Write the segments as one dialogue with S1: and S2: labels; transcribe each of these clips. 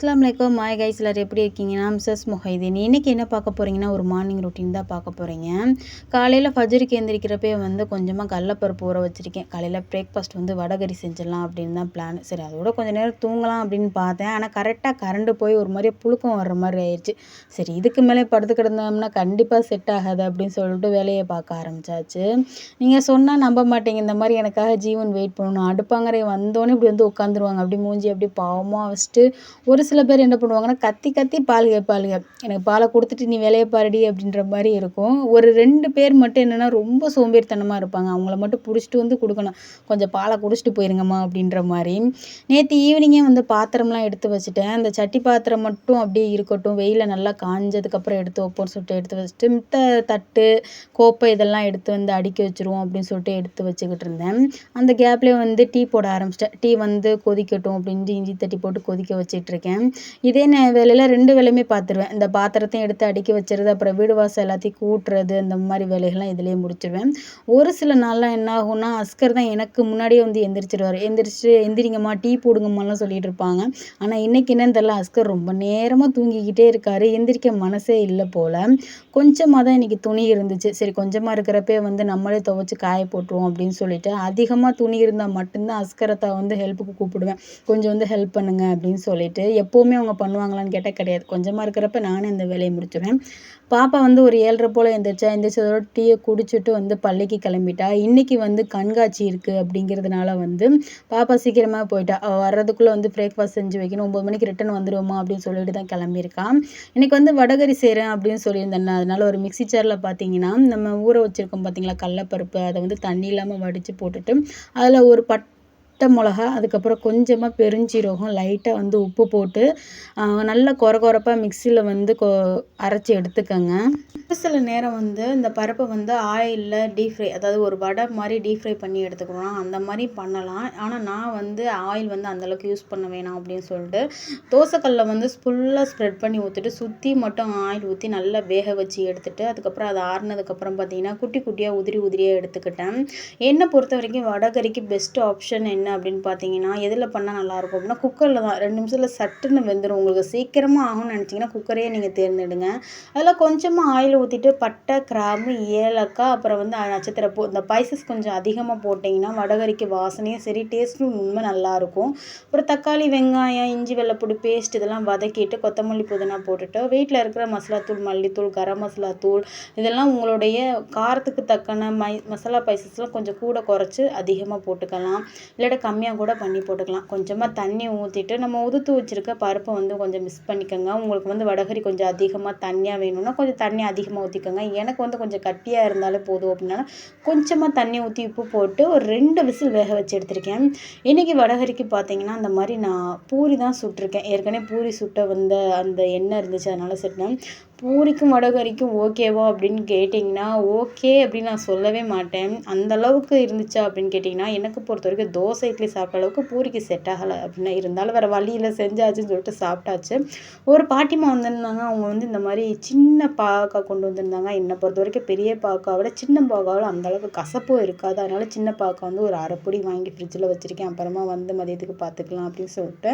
S1: அஸ்ஸலாமு அலைக்கும் மாய் கைஸ் எல்லாரும் எப்படி இருக்கீங்க? நான் மிஸ்ஸஸ் முஹைதீன். இன்றைக்கி என்ன பார்க்க போகிறீங்கன்னா, ஒரு மார்னிங் ரொட்டீன் தான் பார்க்க போகிறீங்க. காலையில் ஃபஜருக்கு எந்திரிக்கிறப்பே கொஞ்சமாக கடலப்பருப்பு ஊற வச்சுருக்கேன். காலையில் பிரேக்ஃபாஸ்ட் வடகறி செஞ்சிடலாம் அப்படின்னு தான் பிளான். சரி, அதோட கொஞ்சம் நேரம் தூங்கலாம் அப்படின்னு பார்த்தேன். ஆனால் கரெக்டாக கரண்டு போய் ஒரு மாதிரி புழுக்கம் வர்ற மாதிரி ஆயிடுச்சு. சரி, இதுக்கு மேலே படுத்து கிடந்தோம்னா கண்டிப்பாக செட் ஆகாது அப்படின்னு சொல்லிட்டு வேலையை பார்க்க ஆரம்பித்தாச்சு. நீங்கள் சொன்னால் நம்ப மாட்டீங்க, இந்த மாதிரி எனக்காக ஜீவன் வெயிட் பண்ணணும். அடுப்பாங்கரை வந்தோன்னே இப்படி உட்காந்துருவாங்க. அப்படி மூஞ்சி அப்படி பாவமாக வச்சுட்டு ஒரு சில பேர் என்ன பண்ணுவாங்கன்னா, கத்தி கத்தி பால் கேட்பாளுங்க. எனக்கு பாலை கொடுத்துட்டு நீ வேலையை பாருடி அப்படின்ற மாதிரி இருக்கும். ஒரு 2 பேர் மட்டும் என்னென்னா ரொம்ப சோம்பேறித்தனமாக இருப்பாங்க. அவங்கள மட்டும் பிடிச்சிட்டு கொடுக்கணும். கொஞ்சம் பாலை குடிச்சிட்டு போயிருங்கம்மா அப்படின்ற மாதிரி. நேற்று ஈவினிங்கே பாத்திரம்லாம் எடுத்து வச்சுட்டேன். அந்த சட்டி பாத்திரம் மட்டும் அப்படியே இருக்கட்டும், வெயிலில் நல்லா காஞ்சதுக்கப்புறம் எடுத்து வைப்போம்னு சொல்லிட்டு எடுத்து வச்சுட்டு, மித்த தட்டு கோப்பை இதெல்லாம் எடுத்து அடுக்கி வச்சுருவோம் அப்படின்னு சொல்லிட்டு எடுத்து வச்சுக்கிட்டு இருந்தேன். அந்த கேப்லேயே டீ போட ஆரம்பிச்சிட்டேன். டீ கொதிக்கட்டும் அப்படின்ட்டு இஞ்சி தட்டி போட்டு கொதிக்க வச்சிட்ருக்கேன். இதே வேலையில் 2 வேலையுமே பார்த்துருவேன். இந்த பாத்திரத்தையும் எடுத்து அடுக்கி வச்சுருது, அப்புறம் வீடு வாசல் எல்லாத்தையும் கூட்டுறது, இந்த மாதிரி வேலைகள்லாம் இதிலேயே முடிச்சிடுவேன். ஒரு சில நாள்லாம் என்ன ஆகும்னா, அஸ்கர் தான் எனக்கு முன்னாடியே எந்திரிச்சிடுவார். எந்திரிங்கம்மா டீ போடுங்கம்மாலாம் சொல்லிட்டு இருப்பாங்க. ஆனால் இன்றைக்கி என்னன்னு தெரியல, அஸ்கர் ரொம்ப நேரமாக தூங்கிக்கிட்டே இருக்கார். எந்திரிக்க மனசே இல்லை போல். கொஞ்சமாக தான் இன்றைக்கி துணி இருந்துச்சு. சரி, கொஞ்சமாக இருக்கிறப்பே நம்மளே துவைச்சி காய போட்டுருவோம் அப்படின்னு சொல்லிட்டு, அதிகமாக துணி இருந்தால் மட்டும்தான் அஸ்கரத்தை ஹெல்ப்புக்கு கூப்பிடுவேன். கொஞ்சம் ஹெல்ப் பண்ணுங்க அப்படின்னு சொல்லிட்டு. எப்போவுமே அவங்க பண்ணுவாங்களான்னு கேட்டால் கிடையாது. கொஞ்சமாக இருக்கிறப்ப நானே இந்த வேலையை முடிச்சிடுவேன். பாப்பா ஒரு 7:30 போல் எந்திரிச்சதோட டீயை குடிச்சிட்டு பள்ளிக்கு கிளம்பிட்டா. இன்றைக்கி கண்காட்சி இருக்குது அப்படிங்கிறதுனால பாப்பா சீக்கிரமாக போயிட்டா. அவள் வர்றதுக்குள்ளே பிரேக்ஃபாஸ்ட் செஞ்சு வைக்கணும். 9 மணிக்கு ரிட்டன் வந்துடுவோமா அப்படின்னு சொல்லிட்டு தான் கிளம்பியிருக்கான். இன்றைக்கி வடகறி செய்கிறேன் அப்படின்னு சொல்லியிருந்தேன். அதனால் ஒரு மிக்ஸி ஜாரில் பார்த்தீங்கன்னா, நம்ம ஊற வச்சுருக்கோம் பார்த்தீங்களா கடலப்பருப்பு, அதை தண்ணி இல்லாமல் வடித்து போட்டுட்டு அதில் ஒரு பட்டை மிளகா, அதுக்கப்புறம் கொஞ்சமாக பெருஞ்சீரகம், லைட்டாக உப்பு போட்டு நல்லா கொரப்பாக மிக்சியில் அரைச்சி எடுத்துக்கோங்க. ஒரு சில நேரம் இந்த பருப்பை ஆயிலில் டீப் ஃப்ரை, அதாவது ஒரு வடை மாதிரி டீப் ஃப்ரை பண்ணி எடுத்துக்கிறோம். அந்த மாதிரி பண்ணலாம். ஆனால் நான் ஆயில் அந்தளவுக்கு யூஸ் பண்ண வேணாம் அப்படின்னு சொல்லிட்டு தோசைக்கல்லில் ஃபுல்லாக ஸ்ப்ரெட் பண்ணி ஊற்றிட்டு சுற்றி மட்டும் ஆயில் ஊற்றி நல்லா வேக வச்சு எடுத்துகிட்டு, அதுக்கப்புறம் அது ஆறுனதுக்கப்புறம் பார்த்தீங்கன்னா குட்டி குட்டியாக உதிரியாக எடுத்துக்கிட்டேன். என்னை பொறுத்த வரைக்கும் வடகறிக்கு பெஸ்ட் ஆப்ஷன் என்ன அப்படின்னு பார்த்தீங்கன்னா, எதில் பண்ணால் நல்லாயிருக்கும் அப்படின்னா, குக்கரில் தான். 2 நிமிஷத்தில் சட்டுன்னு வெந்துடும். உங்களுக்கு சீக்கிரமாக ஆகும்னு நினச்சிங்கன்னா குக்கரையே நீங்கள் தேர்ந்தெடுங்க. அதில் கொஞ்சமாக ஆயில் ஊற்றிட்டு பட்டை, கிராம்பு, ஏலக்காய், அப்புறம் நட்சத்திரப்பூ, இந்த ஸ்பைசஸ் கொஞ்சம் அதிகமாக போட்டிங்கன்னா வடகறிக்கு வாசனையும் சரி டேஸ்ட்டும் ரொம்ப நல்லாயிருக்கும். அப்புறம் தக்காளி, வெங்காயம், இஞ்சி வெள்ளைப்பூடி பேஸ்ட் இதெல்லாம் வதக்கிட்டு கொத்தமல்லி புதினா போட்டுட்டு வீட்டில் இருக்கிற மசாலாத்தூள், மல்லித்தூள், கரம் மசாலா தூள் இதெல்லாம் உங்களுடைய காரத்துக்கு தக்கன மசாலா ஸ்பைசஸ்லாம் கொஞ்சம் கூட குறைச்சி அதிகமாக போட்டுக்கலாம். இல்லாட்ட கம்மியாக கூட பண்ணி போட்டுக்கலாம். கொஞ்சமாக தண்ணி ஊற்றிட்டு நம்ம உதுத்து வச்சுருக்க பருப்பை கொஞ்சம் மிக்ஸ் பண்ணிக்கோங்க. உங்களுக்கு வடகறி கொஞ்சம் அதிகமாக தண்ணியாக வேணும்னா கொஞ்சம் தண்ணி அதிகமாக ஊற்றிக்கோங்க. எனக்கு கொஞ்சம் கட்டியாக இருந்தாலே போதும் அப்படின்னா கொஞ்சமாக தண்ணி ஊற்றி உப்பு போட்டு ஒரு 2 விசில் வேக வச்சு எடுத்திருக்கேன். இன்றைக்கி வடகறிக்கு பார்த்தீங்கன்னா அந்த மாதிரி நான் பூரி தான் சுட்டிருக்கேன். ஏற்கனவே பூரி சுட்ட அந்த எண்ணெய் இருந்துச்சு, அதனால் சுட்டேன். பூரிக்கும் வடகறிக்கும் ஓகேவா அப்படின்னு கேட்டிங்கன்னா, ஓகே அப்படின்னு நான் சொல்லவே மாட்டேன். அந்தளவுக்கு இருந்துச்சா அப்படின்னு கேட்டிங்கன்னா, எனக்கு பொறுத்த வரைக்கும் தோசை இட்லி சாப்பிட்ட அளவுக்கு பூரிக்கு செட் ஆகலை அப்படின்னா, இருந்தாலும் வேறு வழியில் செஞ்சாச்சுன்னு சொல்லிட்டு சாப்பிட்டாச்சு. ஒரு பாட்டிமா வந்திருந்தாங்க. அவங்க இந்த மாதிரி சின்ன பாவக்காய் கொண்டு வந்திருந்தாங்க. என்னை பொறுத்த வரைக்கும் பெரிய பாவக்காவை விட சின்ன பாவக்காவில் அந்தளவுக்கு கசப்பும் இருக்காது. அதனால் சின்ன பாவக்காய் ஒரு அரை பொடி வாங்கி ஃப்ரிட்ஜில் வச்சுருக்கேன். அப்புறமா மதியத்துக்கு பார்த்துக்கலாம் அப்படின்னு சொல்லிட்டு.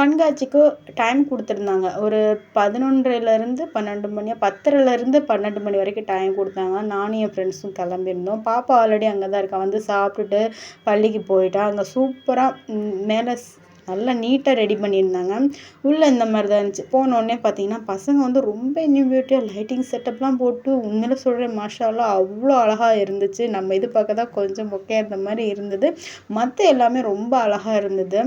S1: கண்காட்சிக்கு டைம் கொடுத்துருந்தாங்க. ஒரு 11:30லேருந்து 12 மணி, 10:30லேருந்து 12 மணி வரைக்கும் டைம் கொடுத்தாங்க. நானும் என் ஃப்ரெண்ட்ஸும் கிளம்பியிருந்தோம். பாப்பா ஆல்ரெடி அங்கே தான் இருக்கா. சாப்பிட்டுட்டு பள்ளிக்கு போயிட்டா. அங்கே சூப்பராக மேலே நல்லா நீட்டாக ரெடி பண்ணியிருந்தாங்க. உள்ளே இந்த மாதிரி தான் இருந்துச்சு. போனோடனே பார்த்தீங்கன்னா பசங்க ரொம்ப இன்னோவேட்டிவாக லைட்டிங் செட்டப்லாம் போட்டு உண்மையில சொல்கிறேன் மாஷா அல்லாஹ் அவ்வளோ அழகாக இருந்துச்சு. நம்ம இது பார்க்க தான் கொஞ்சம் மொக்கையாக இருந்த மாதிரி இருந்தது. மற்ற எல்லாமே ரொம்ப அழகாக இருந்தது.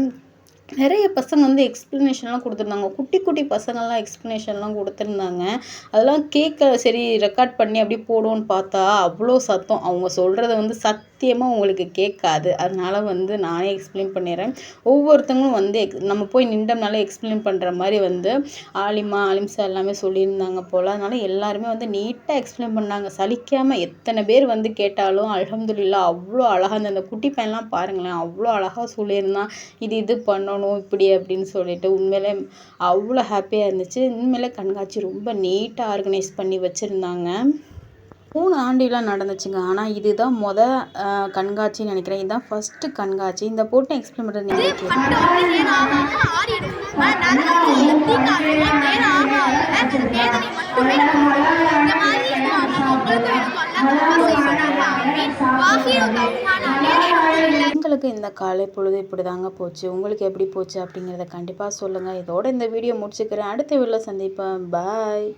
S1: நிறைய பசங்க எக்ஸ்ப்ளனேஷன்லாம் கொடுத்துருந்தாங்க. குட்டி குட்டி பசங்கள்லாம் எக்ஸ்ப்ளனேஷன்லாம் கொடுத்துருந்தாங்க. அதெல்லாம் கேட்க சரி ரெக்கார்ட் பண்ணி அப்படியே போடுவோன்னு பார்த்தா அவ்வளோ சத்தம். அவங்க சொல்கிறத சத்தியமாக உங்களுக்கு கேட்காது. அதனால் நானே எக்ஸ்பிளைன் பண்ணிடுறேன். ஒவ்வொருத்தவங்களும் நம்ம போய் நின்றோம்னாலே எக்ஸ்பிளைன் பண்ணுற மாதிரி ஆலிமா, ஆலிம்சா எல்லாமே சொல்லியிருந்தாங்க போல். அதனால் எல்லாருமே நீட்டாக எக்ஸ்பிளைன் பண்ணாங்க. சலிக்காமல் எத்தனை பேர் கேட்டாலும் அல்ஹம்துலில்லாஹ் அவ்வளோ அழகாக அந்த குட்டி பையன்லாம் பாருங்களேன், அவ்வளோ அழகாக சொல்லியிருந்தான். இது பண்ணணும் இப்படி அப்படின்னு சொல்லிட்டு உண்மையிலே அவ்வளோ ஹாப்பியாக இருந்துச்சு. உண்மையிலே கண்காட்சி ரொம்ப நீட்டாக ஆர்கனைஸ் பண்ணி வச்சுருந்தாங்க. 3 ஆண்டுலாம் நடந்துச்சுங்க. ஆனால் இதுதான் கண்காட்சின்னு நினைக்கிறேன். இதுதான் ஃபஸ்ட்டு கண்காட்சி. இந்த போட்டு எக்ஸ்பிளைன் பண்ணுறது நீங்கள்
S2: நேரம் ஆக வேதனை மட்டுமே இந்த மாதிரி உங்களுக்கு
S1: எங்களுக்கு இந்த காலை பொழுது இப்படி தாங்க போச்சு. உங்களுக்கு எப்படி போச்சு அப்படிங்கிறத கண்டிப்பாக சொல்லுங்கள். இதோட இந்த வீடியோ முடிச்சுக்கிறேன். அடுத்த வீடியோவில் சந்திப்பேன். பாய்.